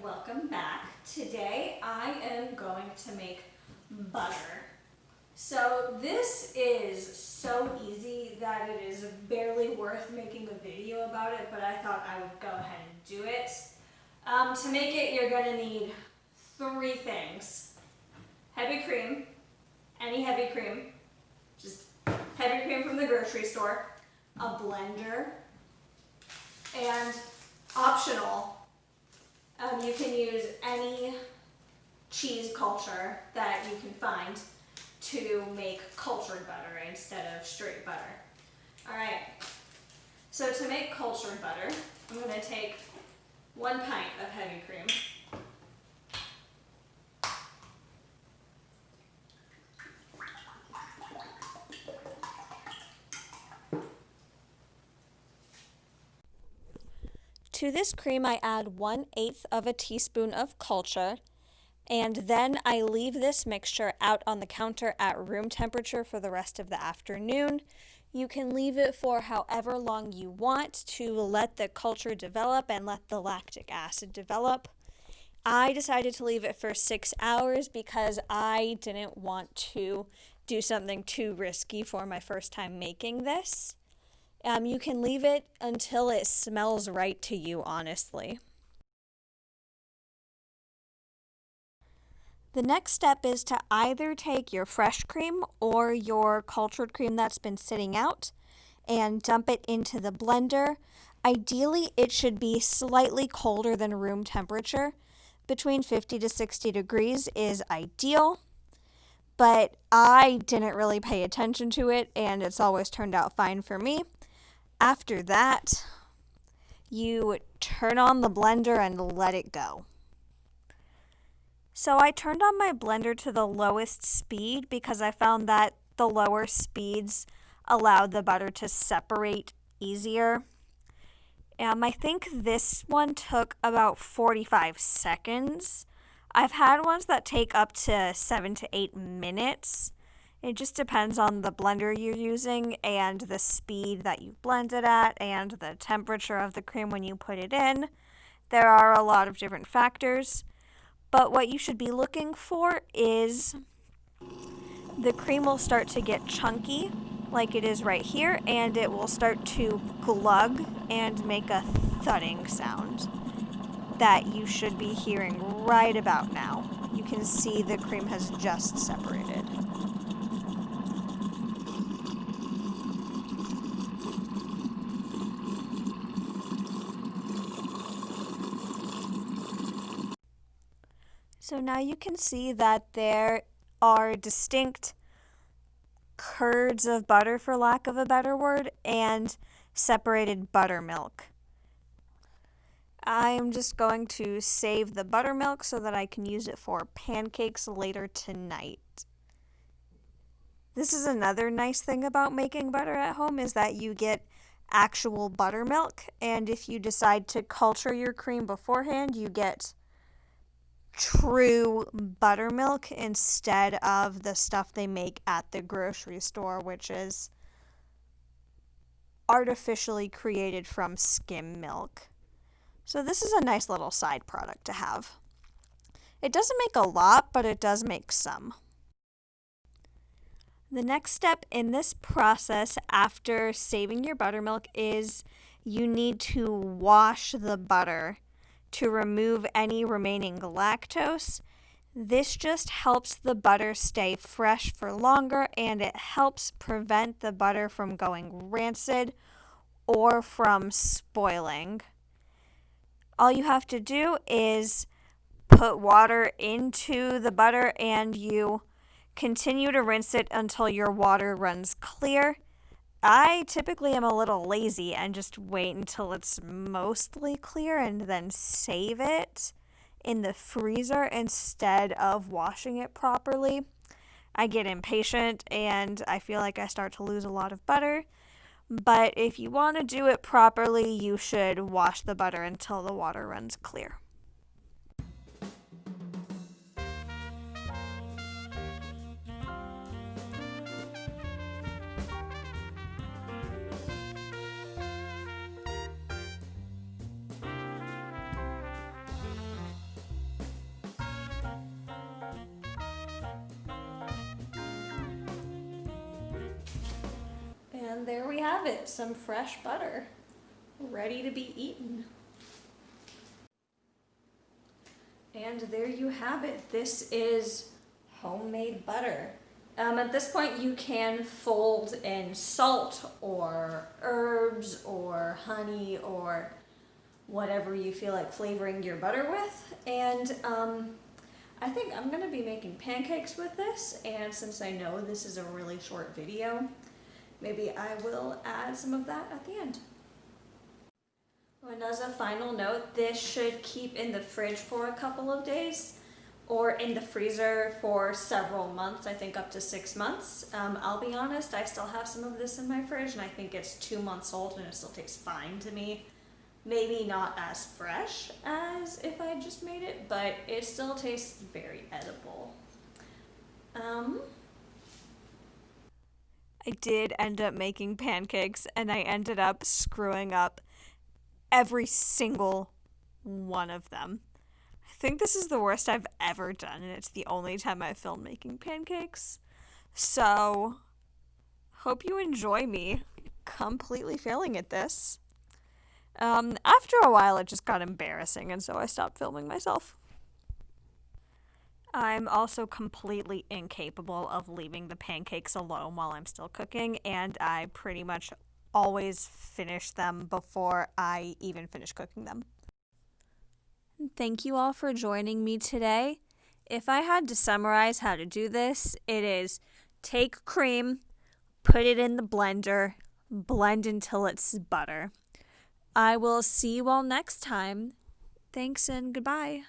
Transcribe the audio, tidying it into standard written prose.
welcome back. Today I am going to make butter. So this is so easy that it is barely worth making a video about it, but I thought I would go ahead and do it. To make it, you're going to need three things. Heavy cream, any heavy cream, just heavy cream from the grocery store, a blender, and optional, you can use any cheese culture that you can find to make cultured butter instead of straight butter. Alright, so to make cultured butter, I'm going to take 1 pint of heavy cream. To this cream I add 1/8 of a teaspoon of culture, and then I leave this mixture out on the counter at room temperature for the rest of the afternoon. You can leave it for however long you want to let the culture develop and let the lactic acid develop. I decided to leave it for 6 hours because I didn't want to do something too risky for my first time making this. You can leave it until it smells right to you, honestly. The next step is to either take your fresh cream or your cultured cream that's been sitting out and dump it into the blender. Ideally, it should be slightly colder than room temperature. Between 50 to 60 degrees is ideal, but I didn't really pay attention to it, and it's always turned out fine for me. After that, you turn on the blender and let it go. So I turned on my blender to the lowest speed because I found that the lower speeds allowed the butter to separate easier. I think this one took about 45 seconds. I've had ones that take up to 7 to 8 minutes. It just depends on the blender you're using and the speed that you blend it at and the temperature of the cream when you put it in. There are a lot of different factors, but what you should be looking for is the cream will start to get chunky like it is right here, and it will start to glug and make a thudding sound that you should be hearing right about now. You can see the cream has just separated. So now you can see that there are distinct curds of butter, for lack of a better word, and separated buttermilk. I'm just going to save the buttermilk so that I can use it for pancakes later tonight. This is another nice thing about making butter at home is that you get actual buttermilk, and if you decide to culture your cream beforehand, you get true buttermilk instead of the stuff they make at the grocery store, which is artificially created from skim milk. So this is a nice little side product to have. It doesn't make a lot, but it does make some. The next step in this process after saving your buttermilk is you need to wash the butter to remove any remaining lactose. This just helps the butter stay fresh for longer, and it helps prevent the butter from going rancid or from spoiling. All you have to do is put water into the butter and you continue to rinse it until your water runs clear. I typically am a little lazy and just wait until it's mostly clear and then save it in the freezer instead of washing it properly. I get impatient and I feel like I start to lose a lot of butter. But if you want to do it properly, you should wash the butter until the water runs clear. And there we have it, some fresh butter, ready to be eaten. And there you have it. This is homemade butter. At this point, you can fold in salt or herbs or honey or whatever you feel like flavoring your butter with. And I think I'm going to be making pancakes with this. And since I know this is a really short video, maybe I will add some of that at the end. And as a final note, this should keep in the fridge for a couple of days or in the freezer for several months, I think up to 6 months. I'll be honest, I still have some of this in my fridge and I think it's 2 months old and it still tastes fine to me. Maybe not as fresh as if I just made it, but it still tastes very edible. I did end up making pancakes and I ended up screwing up every single one of them. I think this is the worst I've ever done, and it's the only time I've filmed making pancakes. So, hope you enjoy me completely failing at this. After a while, it just got embarrassing, and so I stopped filming myself. I'm also completely incapable of leaving the pancakes alone while I'm still cooking, and I pretty much always finish them before I even finish cooking them. Thank you all for joining me today. If I had to summarize how to do this, it is take cream, put it in the blender, blend until it's butter. I will see you all next time. Thanks and goodbye.